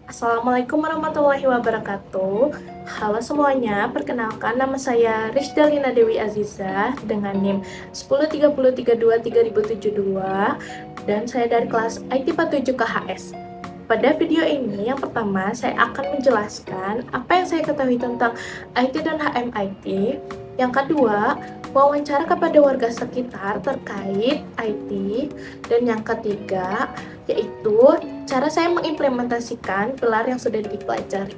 Assalamualaikum warahmatullahi wabarakatuh. Halo semuanya, perkenalkan nama saya Risdalina Dewi Aziza dengan NIM 1030323072 dan saya dari kelas IT 47 KHS. Pada video ini, yang pertama saya akan menjelaskan apa yang saya ketahui tentang IT dan HMIT. Yang kedua, wawancara kepada warga sekitar terkait IT. Dan yang ketiga, yaitu cara saya mengimplementasikan gelar yang sudah dipelajari.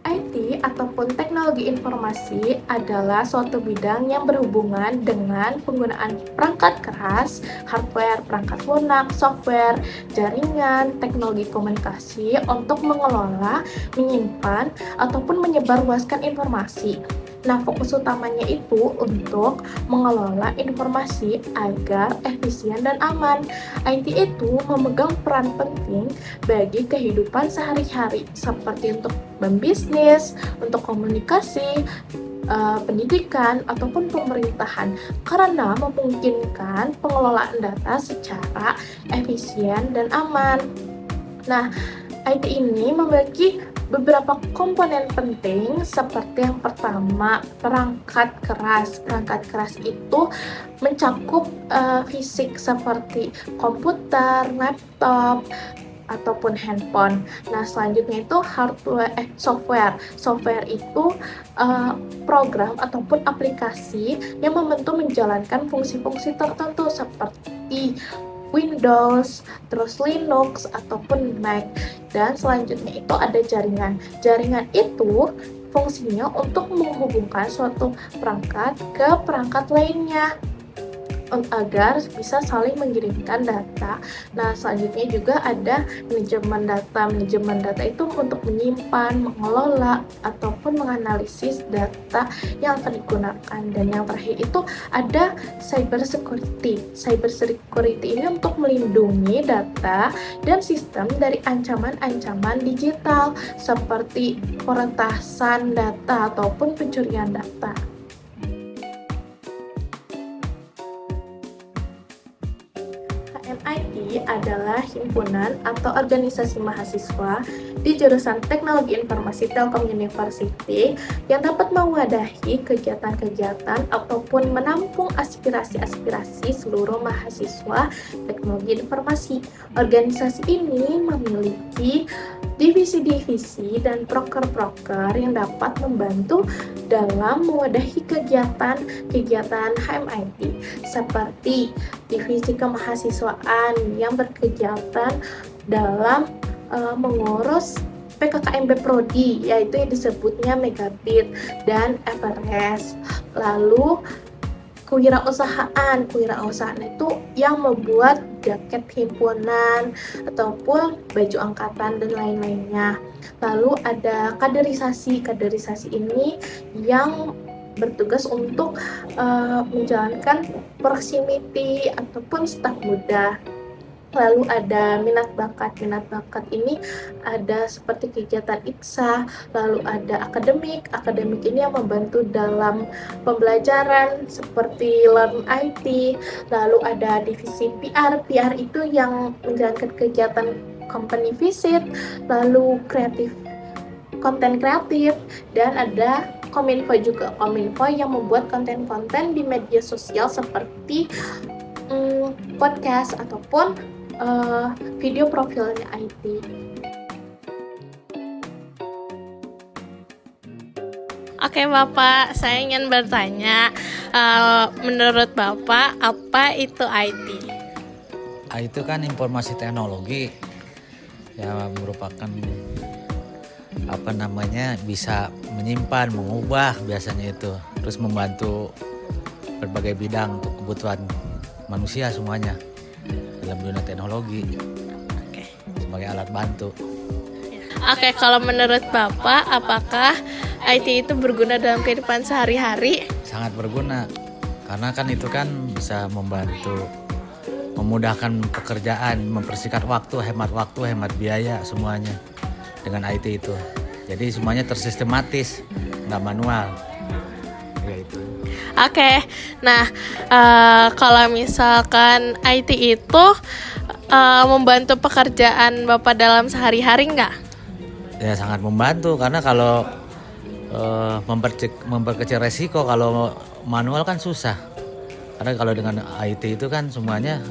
IT ataupun teknologi informasi adalah suatu bidang yang berhubungan dengan penggunaan perangkat keras, hardware, perangkat lunak, software, jaringan, teknologi komunikasi untuk mengelola, menyimpan, ataupun menyebarluaskan informasi. Nah, fokus utamanya itu untuk mengelola informasi agar efisien dan aman. IT itu memegang peran penting bagi kehidupan sehari-hari, seperti untuk membisnis, untuk komunikasi, pendidikan, ataupun pemerintahan, karena memungkinkan pengelolaan data secara efisien dan aman. Nah, IT ini memiliki beberapa komponen penting seperti yang pertama, perangkat keras. Perangkat keras itu mencakup fisik seperti komputer, laptop, ataupun handphone. Nah, selanjutnya itu software. Software itu program ataupun aplikasi yang membantu menjalankan fungsi-fungsi tertentu seperti Windows, terus Linux, ataupun Mac. Dan selanjutnya itu ada jaringan. Jaringan itu fungsinya untuk menghubungkan suatu perangkat ke perangkat lainnya agar bisa saling mengirimkan data. Nah, selanjutnya juga ada manajemen data. Manajemen data itu untuk menyimpan, mengelola, ataupun menganalisis data yang akan digunakan. Dan yang terakhir itu ada cyber security. Cyber security ini untuk melindungi data dan sistem dari ancaman-ancaman digital seperti peretasan data ataupun pencurian data. HMIT adalah himpunan atau organisasi mahasiswa di jurusan Teknologi Informasi Telkom University yang dapat mewadahi kegiatan-kegiatan ataupun menampung aspirasi-aspirasi seluruh mahasiswa teknologi informasi. Organisasi ini memiliki divisi-divisi dan proker-proker yang dapat membantu dalam mewadahi kegiatan-kegiatan HMIT seperti divisi kemahasiswaan yang berkegiatan dalam mengurus PKKMB Prodi, yaitu yang disebutnya Megabit dan Everest. Lalu kewirausahaan itu yang membuat jaket himpunan ataupun baju angkatan dan lain-lainnya. Lalu ada kaderisasi ini yang bertugas untuk menjalankan proximity ataupun staf muda. Lalu ada minat bakat ini ada seperti kegiatan IKSA, lalu ada akademik ini yang membantu dalam pembelajaran seperti Learn IT, lalu ada divisi PR itu yang menjalankan kegiatan company visit, lalu konten kreatif, dan ada Kominfo yang membuat konten-konten di media sosial seperti podcast ataupun video profilnya IT. Oke Bapak, saya ingin bertanya, menurut Bapak apa itu IT? Itu kan informasi teknologi yang merupakan bisa menyimpan, mengubah biasanya itu, terus membantu berbagai bidang untuk kebutuhan manusia semuanya dalam dunia teknologi. Oke. Sebagai alat bantu. Oke, kalau menurut Bapak apakah IT itu berguna dalam kehidupan sehari-hari? Sangat berguna karena kan itu kan bisa membantu memudahkan pekerjaan, mempersingkat waktu, hemat biaya semuanya dengan IT itu. Jadi semuanya tersistematis, nggak manual. Ya itu. Oke, nah kalau misalkan IT itu membantu pekerjaan Bapak dalam sehari-hari nggak? Ya sangat membantu karena kalau memperkecil resiko, kalau manual kan susah. Karena kalau dengan IT itu kan semuanya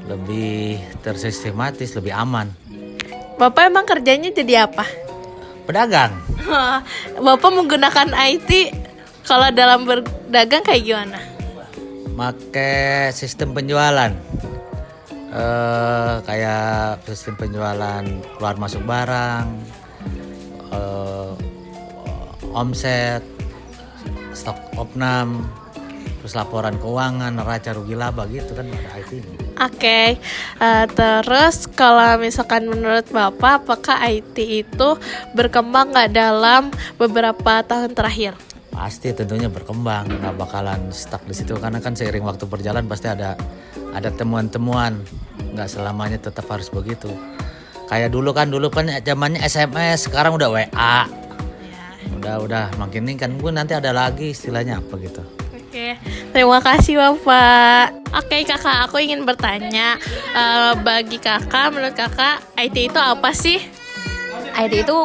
lebih tersistematis, lebih aman. Bapak emang kerjanya jadi apa? Pedagang, Bapak menggunakan IT kalau dalam berdagang kayak gimana? pakai sistem penjualan. Kayak sistem penjualan keluar masuk barang, omset, stok opnam, terus laporan keuangan, neraca rugi laba gitu kan ada IT. Oke, terus kalau misalkan menurut Bapak, apakah IT itu berkembang nggak dalam beberapa tahun terakhir? Pasti tentunya berkembang, nggak bakalan stuck di situ karena kan seiring waktu berjalan pasti ada temuan-temuan, nggak selamanya tetap harus begitu. Kayak dulu kan zamannya SMS, sekarang udah WA. Udah makin ini kan nanti ada lagi istilahnya apa gitu. Oke, terima kasih Bapak. Oke Kakak, aku ingin bertanya, bagi Kakak, menurut Kakak IT itu apa sih? IT itu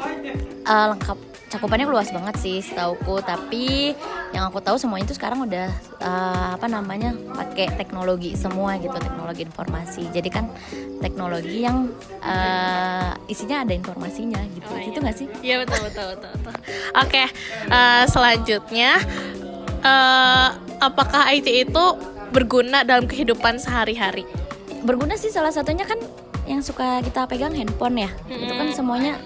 lengkap, cakupannya luas banget sih setauku, tapi yang aku tahu semuanya itu sekarang udah pakai teknologi semua gitu, teknologi informasi. Jadi kan teknologi yang isinya ada informasinya gitu. Gitu nggak sih? Iya betul. Oke, selanjutnya apakah IT itu berguna dalam kehidupan sehari-hari? Berguna sih, salah satunya kan yang suka kita pegang handphone ya. Itu kan semuanya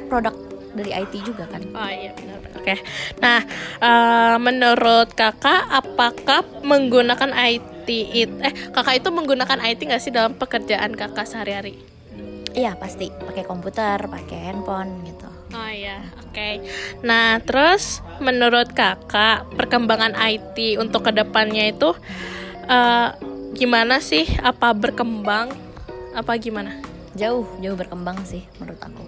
produk dari IT juga kan. Oh iya benar. Oke. Nah, menurut Kakak, apakah menggunakan Kakak itu menggunakan IT nggak sih dalam pekerjaan Kakak sehari-hari? Iya pasti, pakai komputer, pakai handphone gitu. Oh iya, oke. Nah, terus menurut Kakak, perkembangan IT untuk kedepannya itu gimana sih? Apa berkembang? Apa gimana? Jauh berkembang sih menurut aku.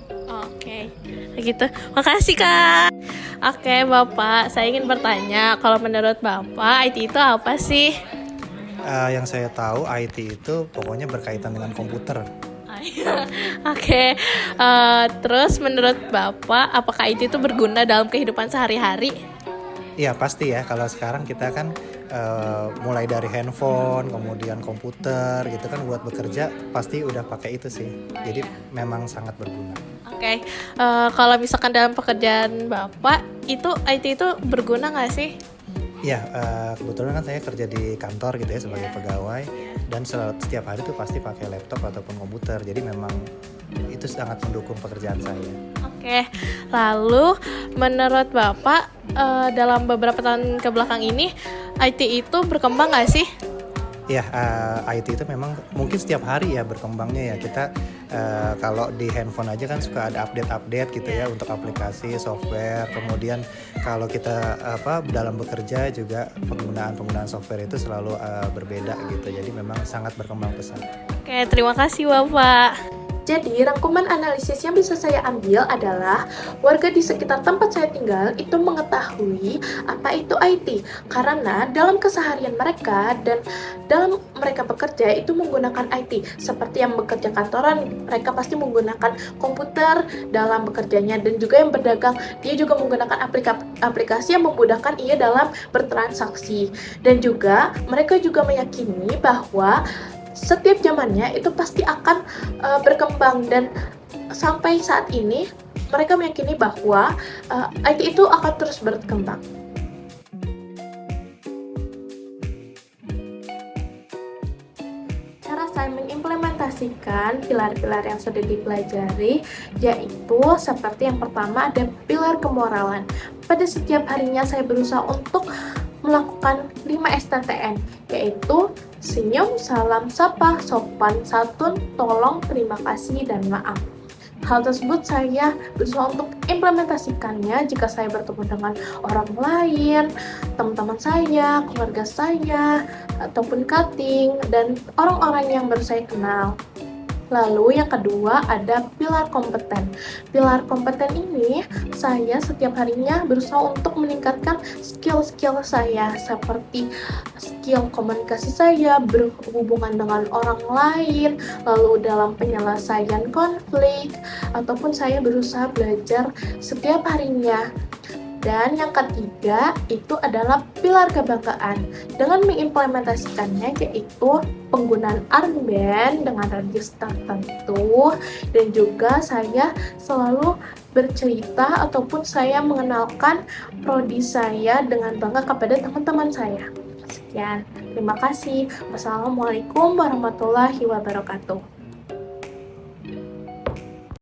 Oke, gitu. Makasih Kak. Oke Bapak, saya ingin bertanya, kalau menurut Bapak IT itu apa sih? Yang saya tahu IT itu pokoknya berkaitan dengan komputer. Oke, terus menurut Bapak, apakah IT itu berguna dalam kehidupan sehari-hari? Iya pasti ya, kalau sekarang kita kan mulai dari handphone, kemudian komputer gitu kan, buat bekerja pasti udah pakai itu sih. Jadi memang sangat berguna. Oke, kalau misalkan dalam pekerjaan Bapak, itu IT itu berguna nggak sih? Iya, kebetulan kan saya kerja di kantor gitu ya sebagai pegawai, dan setiap hari tuh pasti pakai laptop ataupun komputer. Jadi memang itu sangat mendukung pekerjaan saya. Oke, lalu menurut Bapak, dalam beberapa tahun ke belakang ini IT itu berkembang nggak sih? Ya, IT itu memang mungkin setiap hari ya berkembangnya ya. Kita kalau di handphone aja kan suka ada update gitu ya untuk aplikasi, software. Kemudian kalau kita dalam bekerja juga penggunaan software itu selalu berbeda gitu. Jadi memang sangat berkembang pesat. Oke, terima kasih Bapak. Jadi, rangkuman analisis yang bisa saya ambil adalah warga di sekitar tempat saya tinggal itu mengetahui apa itu IT karena dalam keseharian mereka dan dalam mereka bekerja itu menggunakan IT. Seperti yang bekerja kantoran, mereka pasti menggunakan komputer dalam bekerjanya, dan juga yang berdagang, dia juga menggunakan aplikasi yang memudahkan ia dalam bertransaksi. Dan juga mereka juga meyakini bahwa setiap zamannya itu pasti akan berkembang, dan sampai saat ini mereka meyakini bahwa IT itu akan terus berkembang. Cara saya mengimplementasikan pilar-pilar yang sudah dipelajari yaitu seperti yang pertama ada pilar kemoralan. Pada setiap harinya saya berusaha untuk melakukan 5 STTN, yaitu senyum, salam, sapa, sopan, santun, tolong, terima kasih, dan maaf. Hal tersebut saya berusaha untuk implementasikannya jika saya bertemu dengan orang lain, teman-teman saya, keluarga saya, ataupun cutting, dan orang-orang yang baru saya kenal. Lalu yang kedua ada pilar kompeten. Pilar kompeten ini saya setiap harinya berusaha untuk meningkatkan skill-skill saya seperti skill komunikasi saya, berhubungan dengan orang lain, lalu dalam penyelesaian konflik, ataupun saya berusaha belajar setiap harinya. Dan yang ketiga itu adalah pilar kebanggaan. Dengan mengimplementasikannya yaitu penggunaan armband dengan register tertentu, dan juga saya selalu bercerita ataupun saya mengenalkan prodi saya dengan bangga kepada teman-teman saya. Sekian, terima kasih. Wassalamualaikum warahmatullahi wabarakatuh.